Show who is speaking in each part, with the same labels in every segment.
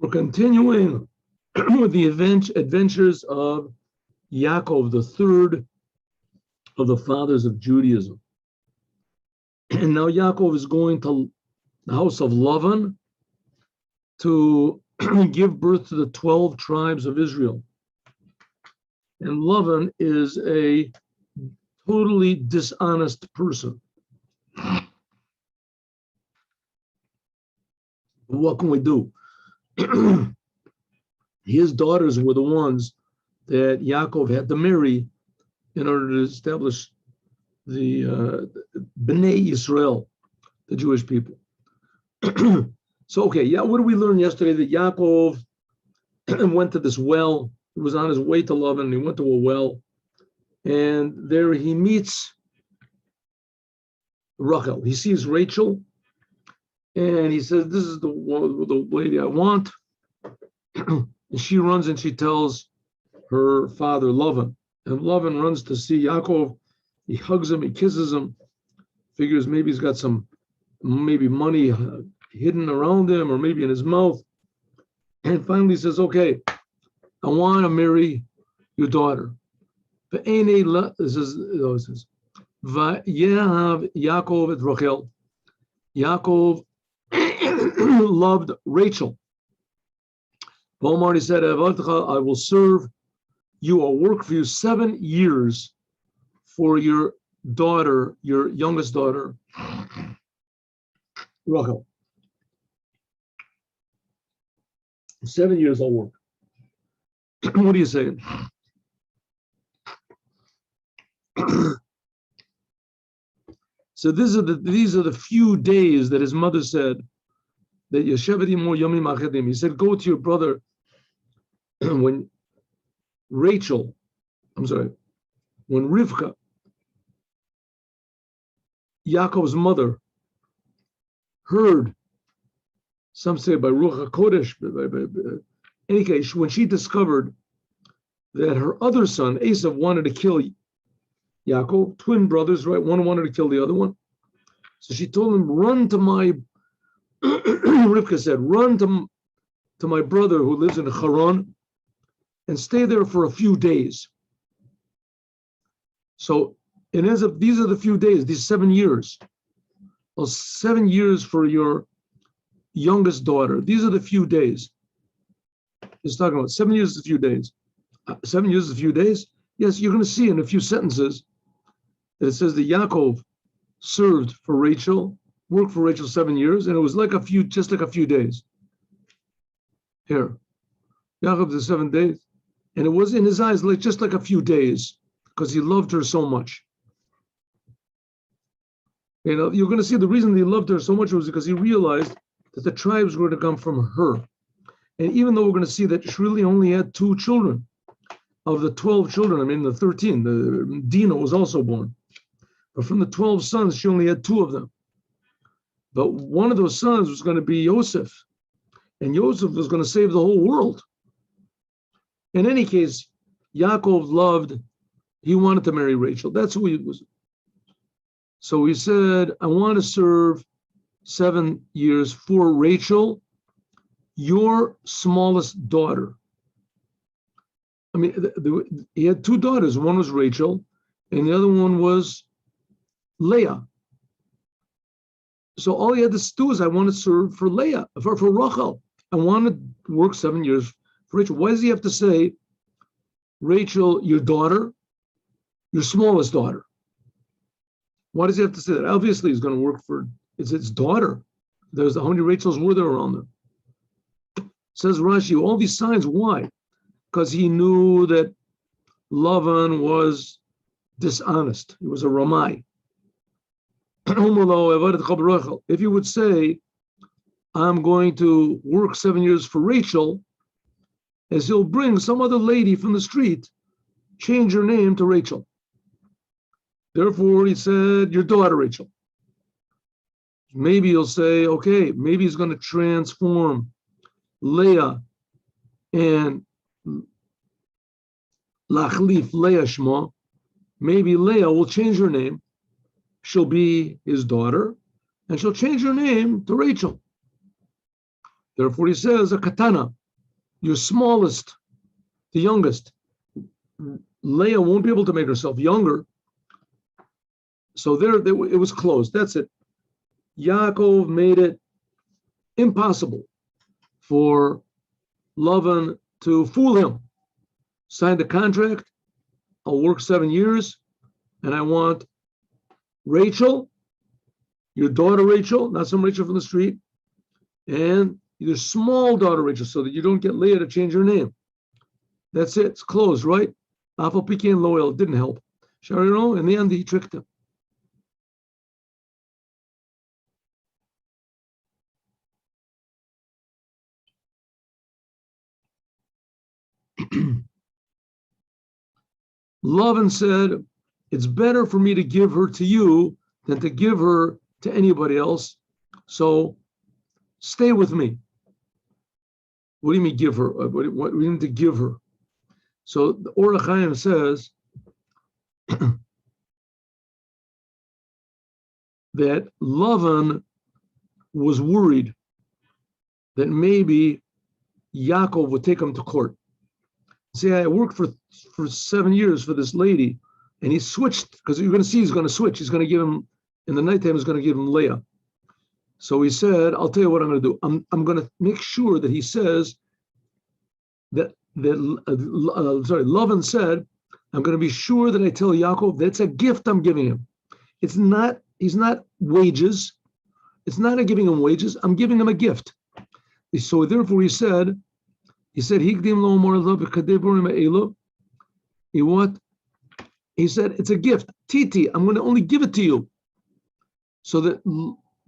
Speaker 1: We're continuing with the adventures of Yaakov, the third of the fathers of Judaism. And now Yaakov is going to the house of Lavan to give birth to the 12 tribes of Israel. And Lavan is a totally dishonest person. What can we do? His daughters were the ones that Yaakov had to marry in order to establish the Bnei Yisrael, the Jewish people. So, what did we learn yesterday? That Yaakov went to this well. He was on his way to Lavan, and he went to a well. And there he meets Rachel. He sees Rachel, and he says, "This is the lady I want." And she runs and she tells her father, Lavan. And Lavan runs to see Yaakov. He hugs him, he kisses him, figures maybe he's got some money hidden around him or maybe in his mouth. And finally says, "Okay, I want to marry your daughter." This is Vayehav Yaakov et Rachel. Yaakov loved Rachel. Omar, he said, "I will serve you or work for you 7 years for your daughter, your youngest daughter, Rachel. 7 years I'll work." What are you saying? So these are the few days that his mother said that Yeshevet Imo Yomim Achedim. He said, "Go to your brother." When Rivka, Yaakov's mother, heard, some say by Ruach HaKodesh, by any case, when she discovered that her other son, Esav, wanted to kill Yaakov, twin brothers, right? One wanted to kill the other one. So she told him, "Run to my," Rivka said, "Run to my brother who lives in Haran and stay there for a few days." So it ends up, these are the few days, these 7 years. Well, 7 years for your youngest daughter. These are the few days. He's talking about 7 years is a few days. 7 years is a few days? Yes, you're going to see in a few sentences that it says that Yaakov served for Rachel, worked for Rachel 7 years, and it was just like a few days. Here, Yaakov did 7 days, and it was in his eyes just like a few days, because he loved her so much. You're going to see the reason he loved her so much was because he realized that the tribes were to come from her. And even though we're going to see that she really only had 2 children, of the 12 children, the 13, Dinah was also born. But from the 12 sons, she only had 2 of them. But one of those sons was going to be Yosef. And Yosef was going to save the whole world. In any case, Yaakov he wanted to marry Rachel. That's who he was. So he said, "I want to serve 7 years for Rachel, your smallest daughter." He had 2 daughters. One was Rachel, and the other one was Leah. So all he had to do is, "I want to serve for Leah, for Rachel. I want to work 7 years for Rachel." Why does he have to say, "Rachel, your daughter, your smallest daughter"? Why does he have to say that? Obviously, he's going to work for its daughter. There's how many Rachels were there around there? Says Rashi, all these signs. Why? Because he knew that Lavan was dishonest. He was a Ramai. If you would say, "I'm going to work 7 years for Rachel," as he'll bring some other lady from the street, change her name to Rachel. Therefore, he said, "Your daughter, Rachel." Maybe he'll say, okay, maybe he's going to transform Leah and Lachlif Leah Shma. Maybe Leah will change her name. She'll be his daughter, and she'll change her name to Rachel. Therefore, he says, a katana, your smallest, the youngest. Leah won't be able to make herself younger. So it was closed. That's it. Yaakov made it impossible for Lavan to fool him. Signed the contract. I'll work 7 years, and I want Rachel, your daughter Rachel, not some Rachel from the street, and your small daughter Rachel, so that you don't get Leah to change her name. That's it. It's closed, right? Afal Pikin loyal didn't help. Sharino, in the end, he tricked him. Lavan said, it's better for me to give her to you than to give her to anybody else. So stay with me. What do you mean give her? What do you mean to give her? So the HaChaim says that Lavan was worried that maybe Yaakov would take him to court. Say, I worked for 7 years for this lady, and he switched, because you're going to see he's going to switch. He's going to give him, in the nighttime, he's going to give him Leah. So he said, I'll tell you what I'm going to do. I'm going to make sure that he says Lavan said, I'm going to be sure that I tell Yaakov that's a gift I'm giving him. He's not wages. It's not a giving him wages. I'm giving him a gift. So therefore he said, Higdim lo amar lo b'kadevorim ha'elu. He said, it's a gift. Titi, I'm going to only give it to you. So that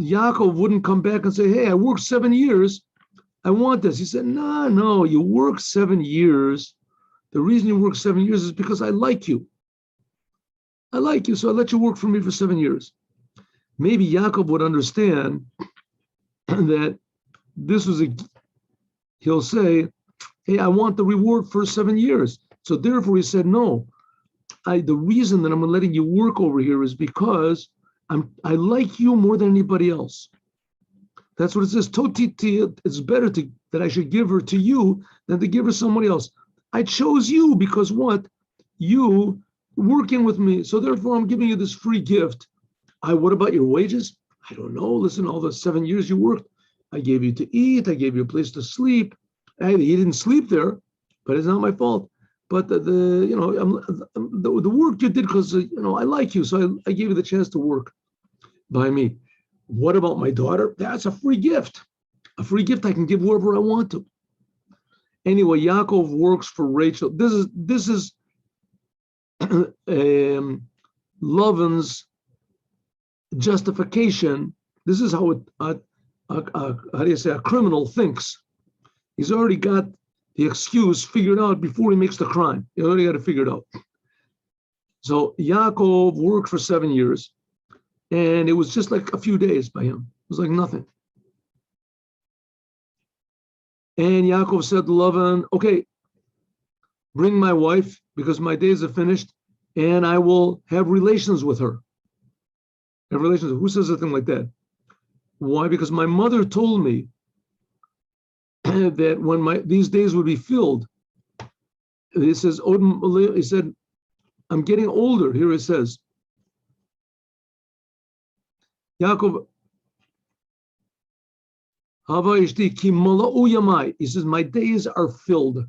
Speaker 1: Yaakov wouldn't come back and say, hey, I worked 7 years. I want this. He said, no, you work 7 years. The reason you work 7 years is because I like you. I like you, so I let you work for me for 7 years. Maybe Yaakov would understand that this was he'll say, hey, I want the reward for 7 years. So therefore he said, no, the reason that I'm letting you work over here is because I like you more than anybody else. That's what it says. Totiti, it's better that I should give her to you than to give her somebody else. I chose you because what? You working with me. So therefore I'm giving you this free gift. What about your wages? I don't know. Listen, all the 7 years you worked, I gave you to eat. I gave you a place to sleep. You didn't sleep there, but it's not my fault. But the work you did because I like you, so I gave you the chance to work by me. What about my daughter? That's a free gift. A free gift I can give whoever I want to. Anyway, Yaakov works for Rachel. This is Lavan's justification. This is how how do you say a criminal thinks. He's already got the excuse figured out before he makes the crime. He already got it figured out. So Yaakov worked for 7 years, and it was just like a few days by him. It was like nothing. And Yaakov said to Lavan, okay, bring my wife because my days are finished, and I will have relations with her. Have relations. Who says a thing like that? Why? Because my mother told me that when these days would be filled, he said, I'm getting older. Here it says, Yaakov, he says, my days are filled.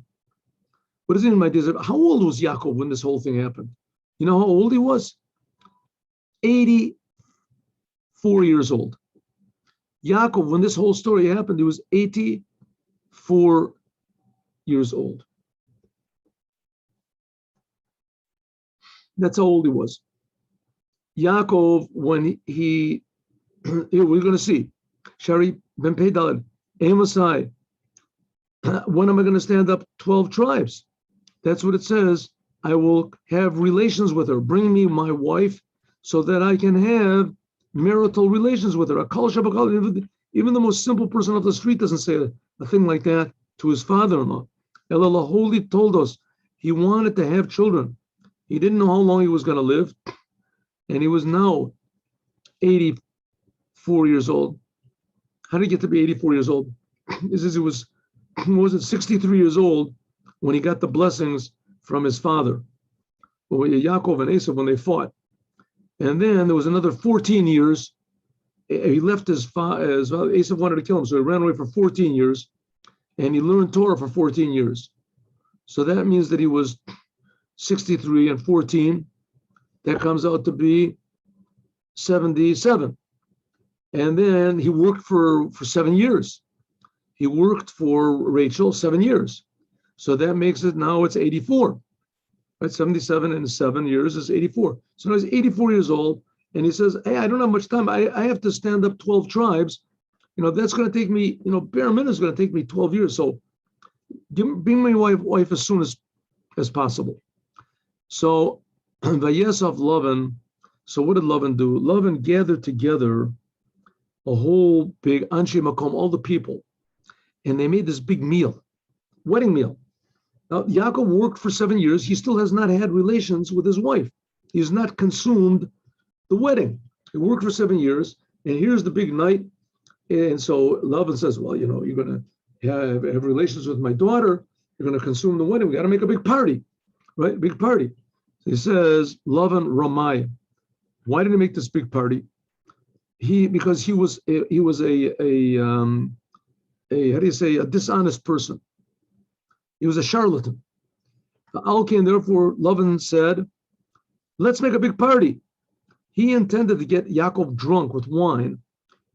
Speaker 1: What does it mean, my days are? How old was Yaakov when this whole thing happened? You know how old he was? 84 years old. Yaakov, when this whole story happened, he was 84 years old. That's how old he was. Yaakov, when here we're going to see, Shari Ben Pedalad, Amosai, when am I going to stand up 12 tribes? That's what it says. I will have relations with her. Bring me my wife so that I can have marital relations with her. Even the most simple person off the street doesn't say a thing like that to his father-in-law. Elah Holy told us he wanted to have children. He didn't know how long he was going to live, and he was now 84 years old. How did he get to be 84 years old? he says he was 63 years old when he got the blessings from his father, Yaakov and Esav, when they fought. And then there was another 14 years. He left his father. Esav wanted to kill him, so he ran away for 14 years, and he learned Torah for 14 years. So that means that he was 63 and 14. That comes out to be 77. And then he worked for 7 years. He worked for Rachel 7 years. So that makes it, now it's 84. Right? 77 and 7 years is 84. So now he's 84 years old, and he says, hey, I don't have much time. I have to stand up 12 tribes. That's going to take me, bare minimum is going to take me 12 years. So bring my wife as soon as possible. So Vayesav Lavan, so what did Lavan do? Lavan gathered together a whole big Anshe Makom, all the people, and they made this big meal, wedding meal. Now, Yaakov worked for 7 years. He still has not had relations with his wife. He has not consumed the wedding. He worked for 7 years, and here's the big night. And so Lavan says, well, you're going to have relations with my daughter. You're going to consume the wedding. We got to make a big party, right? Big party. So he says, Lavan Ramai. Why did he make this big party? Because he was a dishonest person. He was a charlatan. And therefore, Lavan said, let's make a big party. He intended to get Yaakov drunk with wine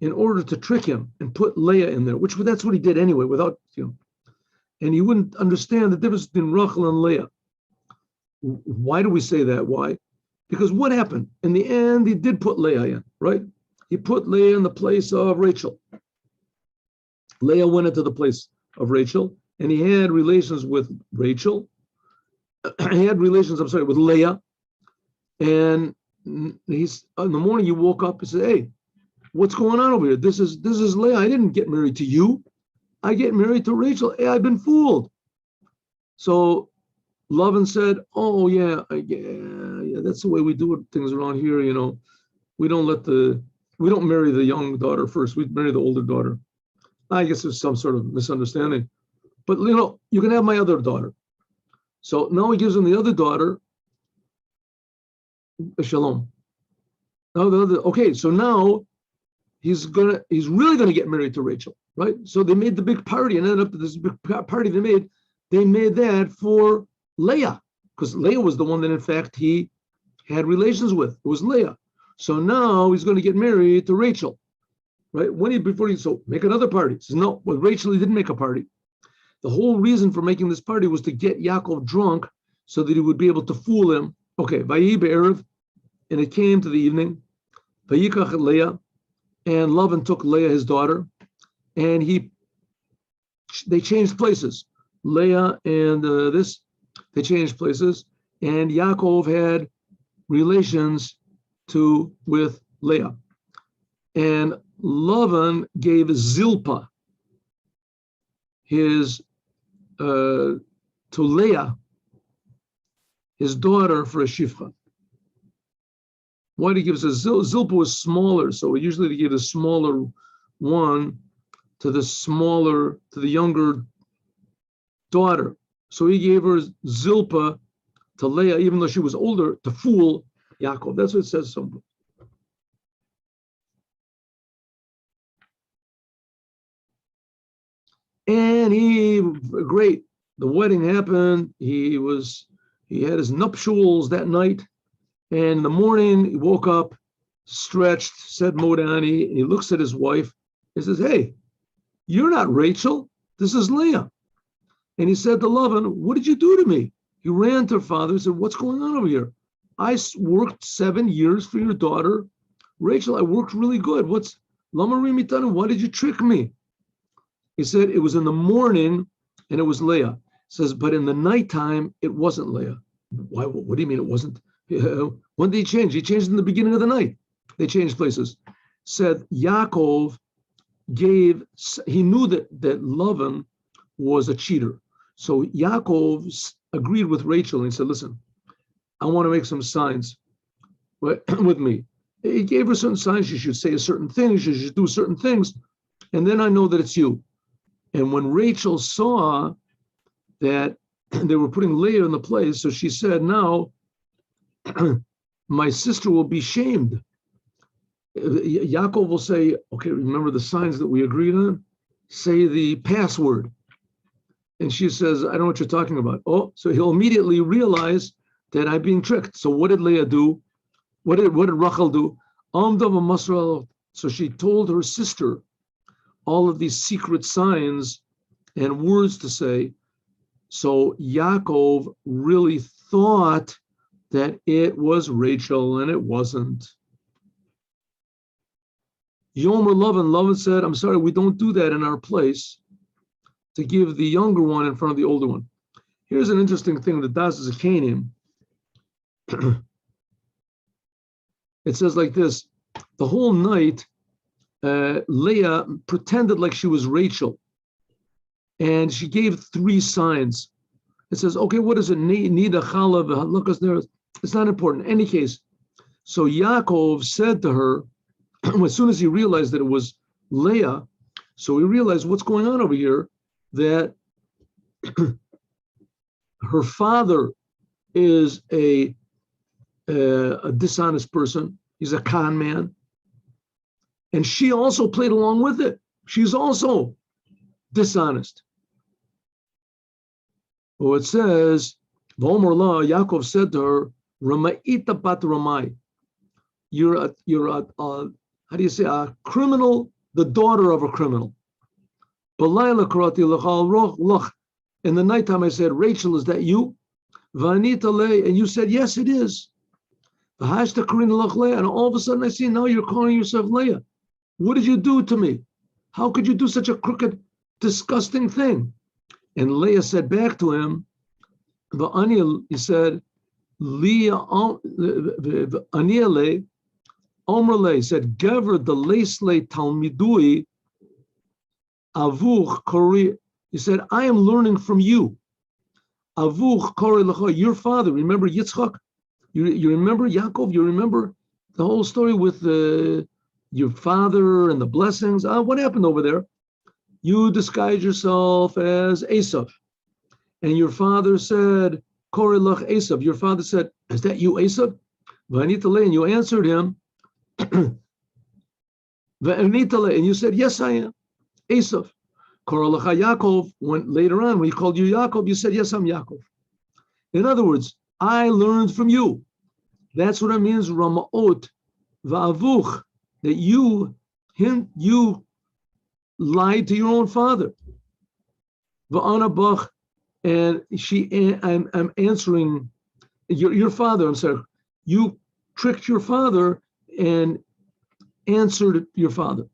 Speaker 1: in order to trick him and put Leah in there, which that's what he did anyway, without, and he wouldn't understand the difference between Rachel and Leah. Why do we say that? Why? Because what happened? In the end, he did put Leah in, right? He put Leah in the place of Rachel. Leah went into the place of Rachel, and he had relations with Rachel. He had relations, with Leah. And he's in the morning, he woke up and said, hey, what's going on over here? This is Leah. I didn't get married to you. I get married to Rachel. Hey, I've been fooled. So Lavan said, oh, yeah, that's the way we do things around here. We don't marry the young daughter first. We marry the older daughter. I guess there's some sort of misunderstanding. But, you can have my other daughter. So now he gives him the other daughter, Shalom. So now he's really gonna get married to Rachel, right? So they made the big party, and ended up this big party they made that for Leah, because Leah was the one that in fact he had relations with. It was Leah. So now he's going to get married to Rachel, right? So make another party. He says, no, with Rachel he didn't make a party. The whole reason for making this party was to get Yaakov drunk so that he would be able to fool him. Okay, Vayi be'erev, and it came to the evening. Vayikach Leah, and Lavan took Leah, his daughter, and they changed places. Leah and they changed places, and Yaakov had relations with Leah. And Lavan gave Zilpah to Leah, his daughter, for a shifcha. Why did he give us Zilpah was smaller, so usually they give a smaller one to the younger daughter. So he gave her Zilpah to Leah, even though she was older, to fool Yaakov. That's what it says somewhere. And the wedding happened. He had his nuptials that night. And in the morning, he woke up, stretched, said Modani, and he looks at his wife. He says, hey, you're not Rachel. This is Leah. And he said to Lavan, what did you do to me? He ran to her father and said, what's going on over here? I worked 7 years for your daughter, Rachel. I worked really good. Lama Rimitanu, why did you trick me? He said, it was in the morning and it was Leah. He says, but in the nighttime, it wasn't Leah. Why? What do you mean it wasn't? When did he change? He changed in the beginning of the night. They changed places. Said Yaakov he knew that Lavan was a cheater. So Yaakov agreed with Rachel and he said, listen, I want to make some signs with me. He gave her certain signs. She should say a certain thing. She should do certain things. And then I know that it's you. And when Rachel saw that they were putting Leah in the place, so she said, now my sister will be shamed. Yaakov will say, okay, remember the signs that we agreed on? Say the password. And she says, I don't know what you're talking about. Oh, so he'll immediately realize that I'm being tricked. So what did Leah do? What did Rachel do? So she told her sister all of these secret signs and words to say. So Yaakov really thought that it was Rachel, and it wasn't. Yomer Lavan said, I'm sorry, we don't do that in our place, to give the younger one in front of the older one. Here's an interesting thing that Das is a Canaan. It says like this: the whole night, Leah pretended like she was Rachel, and she gave 3 signs. It says, okay, what is it? Nida Chala. It's not important. In any case, so Yaakov said to her, as soon as he realized that it was Leah, so he realized what's going on over here, that her father is a dishonest person. He's a con man. And she also played along with it. She's also dishonest. Well, it says, Yaakov said to her, Rama'ita bat Ramai. You're a how do you say, a criminal, the daughter of a criminal. In the nighttime I said, Rachel, is that you? And you said, yes, it is. And all of a sudden I see, now you're calling yourself Leah. What did you do to me? How could you do such a crooked, disgusting thing? And Leah said back to him, he said, Omrle said, Gever the Leisle Talmidui Avuch Kori. He said, I am learning from you. Avuch Kori Lecha, your father. Remember Yitzchak? You remember Yaakov? You remember the whole story with your father and the blessings? What happened over there? You disguised yourself as Esav. And your father said, Kori Lech Esav. Your father said, is that you, Esav? And you answered him, and you said, yes, I am Esav. Koralecha Yaakov, when later on, when he called you Yaakov, you said, yes, I'm Yaakov. In other words, I learned from you. That's what it means, Rama'ot va'avuch, that you lied to your own father. Va'ana bach, and I'm answering your father. I'm sorry, you tricked your father and answered your father.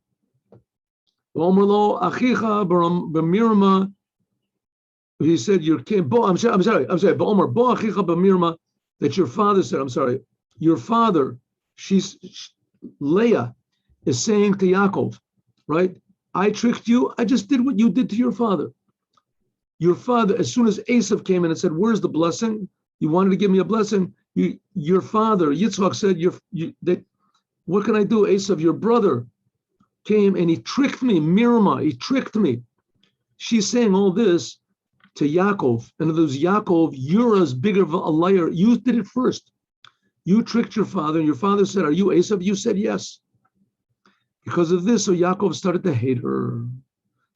Speaker 1: He said, I'm sorry. That your father said, I'm sorry, your father, Leah is saying to Yaakov, right? I tricked you. I just did what you did to your father. Your father, as soon as Esav came in and said, where's the blessing? You wanted to give me a blessing. Your father, Yitzchak, said, what can I do? Esav, your brother, came and he tricked me, Mirma, he tricked me. She's saying all this to Yaakov. And if it was Yaakov, you're as big of a liar. You did it first. You tricked your father, and your father said, are you Esav? You said yes. Because of this, so Yaakov started to hate her.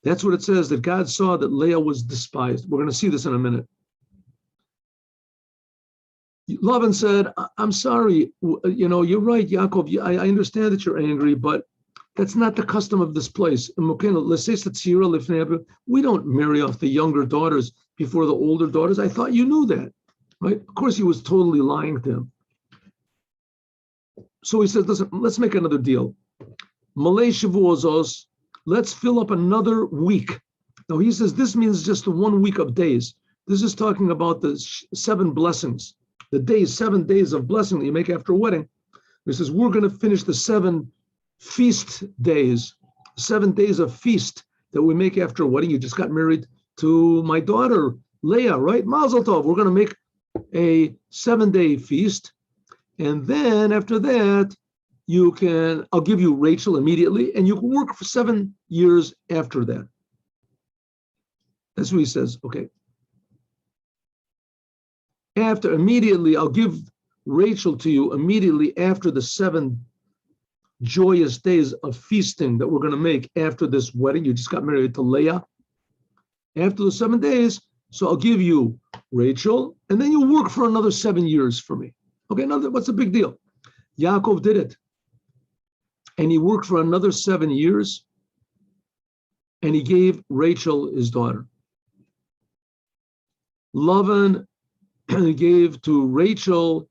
Speaker 1: That's what it says, that God saw that Leah was despised. We're going to see this in a minute. Lavan said, I'm sorry, you're right, Yaakov. I understand that you're angry, but that's not the custom of this place. We don't marry off the younger daughters before the older daughters. I thought you knew that, right? Of course, he was totally lying to him. So he said, listen, let's make another deal. Let's fill up another week. Now he says this means just 1 week of days. This is talking about the 7 blessings, the days, 7 days of blessing that you make after a wedding. He says, we're going to finish the 7 feast days, 7 days of feast that we make after a wedding. You just got married to my daughter, Leah, right? Mazel tov. We're going to make a 7-day feast. And then after that, I'll give you Rachel immediately, and you can work for 7 years after that. That's what he says. Okay. Immediately, I'll give Rachel to you immediately after the 7 joyous days of feasting that we're going to make after this wedding. You just got married to Leah. After the 7 days, so I'll give you Rachel, and then you'll work for another 7 years for me. Okay, what's the big deal? Yaakov did it. And he worked for another 7 years, and he gave Rachel his daughter. Lavan gave to Rachel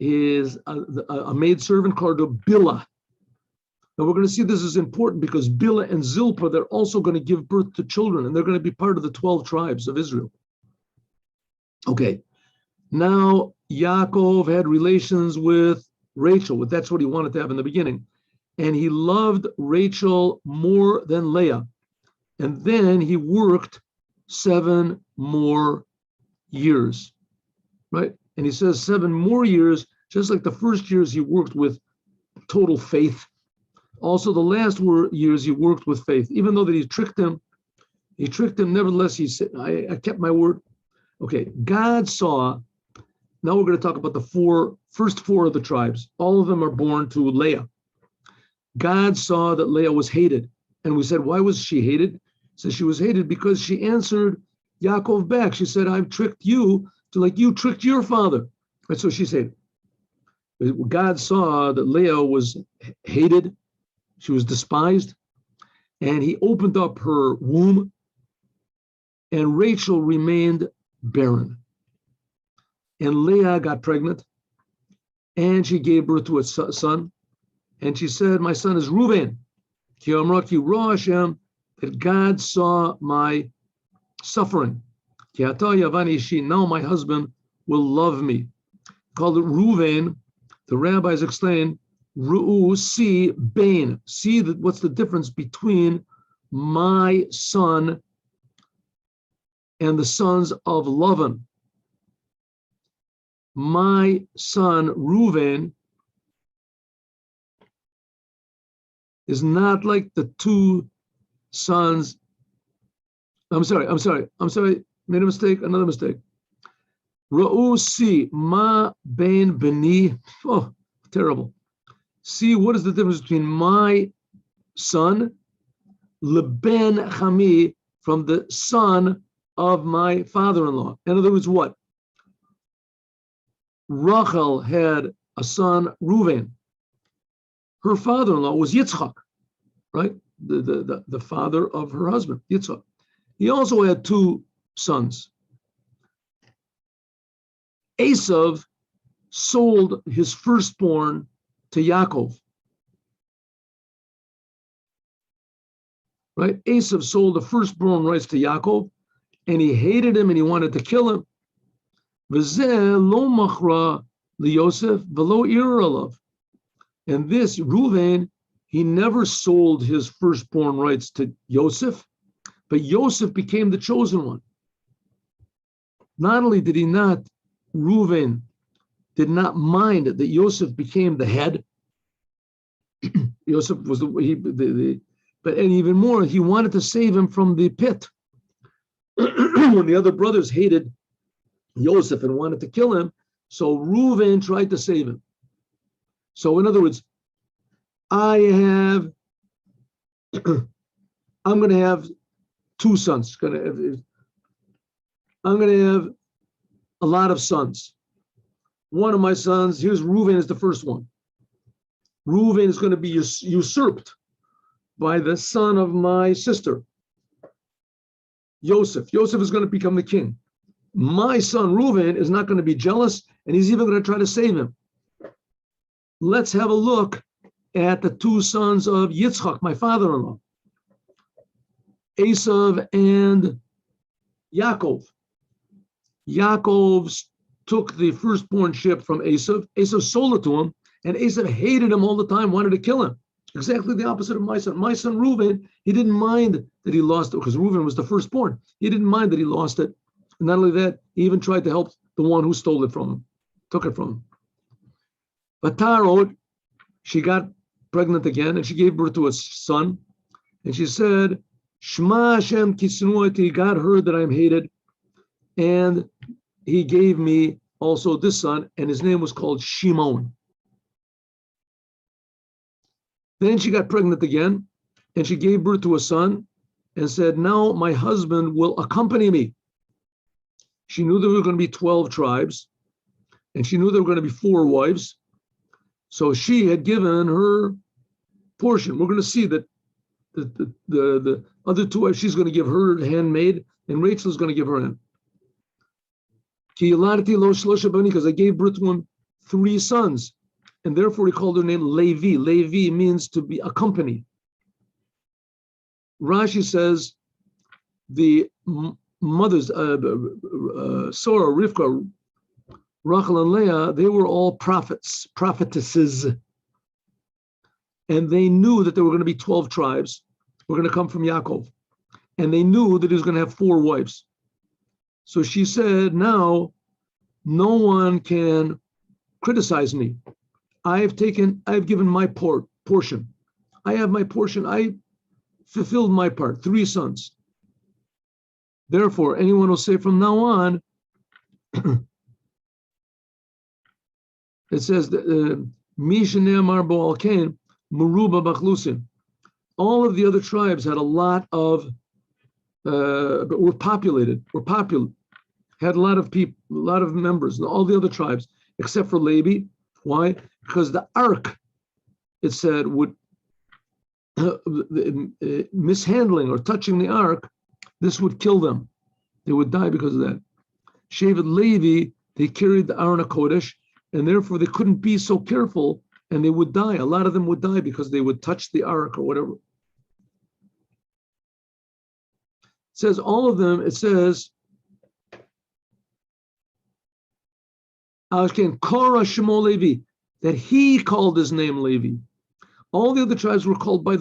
Speaker 1: a maidservant called Bilhah. Now we're going to see this is important because Bilhah and Zilpah, they're also going to give birth to children, and they're going to be part of the 12 tribes of Israel. Okay, now Yaakov had relations with Rachel. That's what he wanted to have in the beginning. And he loved Rachel more than Leah. And then he worked 7 more years, right? And he says 7 more years, just like the first years he worked with total faith. Also, the last years he worked with faith. Even though that he tricked him, nevertheless, he said, I kept my word. Okay, God saw, now we're going to talk about the first four of the tribes. All of them are born to Leah. God saw that Leah was hated. And we said, why was she hated? So she was hated because she answered Yaakov back. She said, I've tricked you to like you tricked your father. That's what she said. God saw that Leah was hated. She was despised. And he opened up her womb. And Rachel remained barren. And Leah got pregnant. And she gave birth to a son. And she said, my son is Reuven. That God saw my suffering. Now my husband will love me. Called it Reuven. The rabbis explain, Ru'u, see, Bain. See that what's the difference between my son and the sons of Lavan. My son Reuven is not like the 2 sons. I'm sorry. Made a mistake, another mistake. Ra'u, see, ma ben beni. Oh, terrible. See, what is the difference between my son, leben chami, from the son of my father-in-law? In other words, what? Rachel had a son, Reuven. Her father-in-law was Yitzchak, right? The father of her husband, Yitzchak. He also had 2 sons. Esav sold his firstborn to Yaakov. Right? Esav sold the firstborn rights to Yaakov, and he hated him and he wanted to kill him. V'zeh lo machra liYosef v'lo ira alav. And this, Reuven, he never sold his firstborn rights to Yosef, but Yosef became the chosen one. Not only did Reuven did not mind that Yosef became the head. Yosef was and even more, he wanted to save him from the pit. When the other brothers hated Yosef and wanted to kill him, so Reuven tried to save him. So in other words, I'm going to have 2 sons. I'm going to have a lot of sons. One of my sons, here's Reuven is the first one. Reuven is going to be usurped by the son of my sister, Yosef. Yosef is going to become the king. My son Reuven is not going to be jealous, and he's even going to try to save him. Let's have a look at the 2 sons of Yitzchak, my father-in-law, Esav and Yaakov. Yaakov took the firstborn ship from Esav. Esav sold it to him, and Esav hated him all the time, wanted to kill him. Exactly the opposite of my son. My son Reuven, he didn't mind that he lost it, because Reuven was the firstborn. He didn't mind that he lost it. And not only that, he even tried to help the one who stole it from him, took it from him. But Tarot, she got pregnant again, and she gave birth to a son. And she said, Shema Hashem kisnuati, God heard that I'm hated, and he gave me also this son, and his name was called Shimon. Then she got pregnant again, and she gave birth to a son, and said, now my husband will accompany me. She knew there were going to be 12 tribes, and she knew there were going to be 4 wives. So she had given her portion. We're going to see that the other 2 wives, she's going to give her handmaid, and Rachel is going to give her hand. Because I gave birth to him 3 sons, and therefore he called her name Levi. Levi means to be accompanied. Rashi says the mothers, Sarah, Rivka, Rachel, and Leah, they were all prophetesses. And they knew that there were going to be 12 tribes were going to come from Yaakov. And they knew that he was going to have 4 wives. So she said, now no one can criticize me. I've given my portion. I have my portion. I fulfilled my part, 3 sons. Therefore, anyone will say from now on, it says that all of the other tribes had a lot of, were popular, had a lot of people, a lot of members, and all the other tribes, except for Levi. Why? Because the ark, it said, would mishandling or touching the ark, this would kill them. They would die because of that. Shevet Levi, they carried the Aron HaKodesh, and therefore they couldn't be so careful, and they would die. A lot of them would die because they would touch the ark or whatever. It says all of them, it says, Korah Shemo Levi, that he called his name Levi. All the other tribes were called by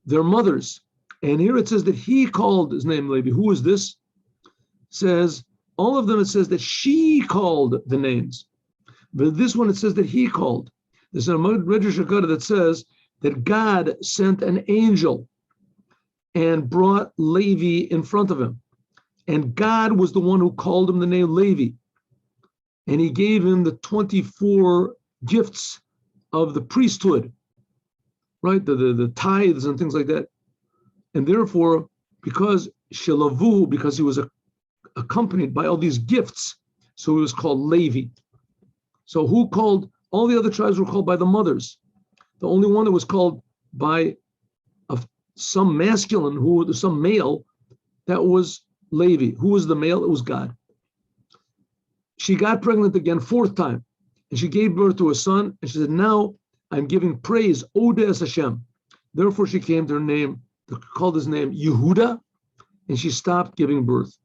Speaker 1: their mothers. And here it says that he called his name Levi. Who is this? Says, all of them, it says that she called the names. But this one, it says that he called. There's a Medrash Haggadah that says that God sent an angel and brought Levi in front of him. And God was the one who called him the name Levi. And he gave him the 24 gifts of the priesthood, right? The tithes and things like that. And therefore, because Shelavu, because he was accompanied by all these gifts, so he was called Levi. So who called? All the other tribes were called by the mothers. The only one that was called by some masculine, some male, that was Levi. Who was the male? It was God. She got pregnant again, 4th time, and she gave birth to a son, and she said, now I'm giving praise, Odes Hashem. Therefore she came to her name, called his name Yehuda, and she stopped giving birth.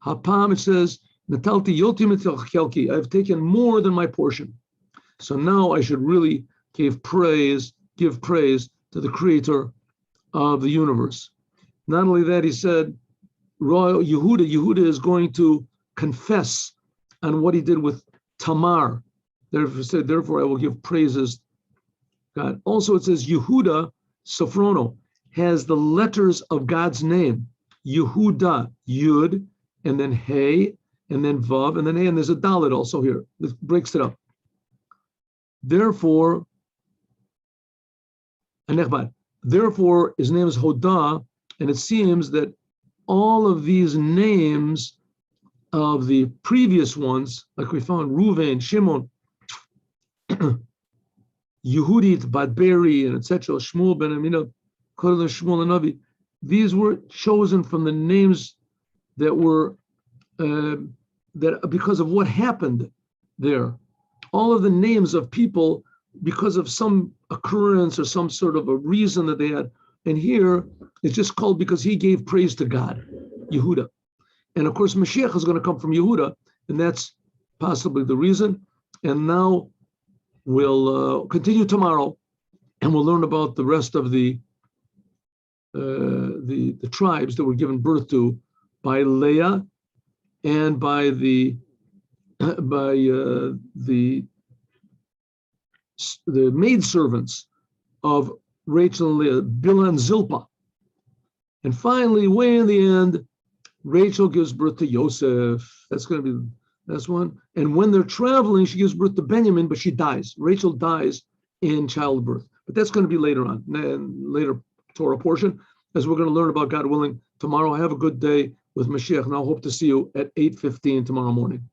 Speaker 1: Hapam, it says, Natalti Yoti Chelki, I've taken more than my portion. So now I should really give praise to the creator of the universe. Not only that, he said, Royal Yehuda is going to confess on what he did with Tamar. Therefore I will give praises God. Also it says Yehuda, Sforno, has the letters of God's name. Yehuda, Yud, and then Hey, and then Vav, and then A, and there's a Dalet also here. This breaks it up. Therefore, his name is Hodah, and it seems that all of these names of the previous ones, like we found Reuven, Shimon, Yehudit, Badberi, and etc., Shmuel, Ben Aminah, Korah, Shmuel, and Navi, these were chosen from the names that were, that because of what happened there. All of the names of people, because of some occurrence or some sort of a reason that they had. And here, it's just called because he gave praise to God, Yehuda. And of course, Mashiach is going to come from Yehuda, and that's possibly the reason. And now we'll continue tomorrow, and we'll learn about the rest of the tribes that were given birth to by Leah and by the maidservants of Rachel and Leah, Bilhah and Zilpah. And finally, way in the end, Rachel gives birth to Yosef. That's going to be that's one. And when they're traveling, she gives birth to Benjamin, but she dies. Rachel dies in childbirth. But that's going to be later on, later Torah portion, as we're going to learn about, God willing, tomorrow. Have a good day with Mashiach, and I'll hope to see you at 8:15 tomorrow morning.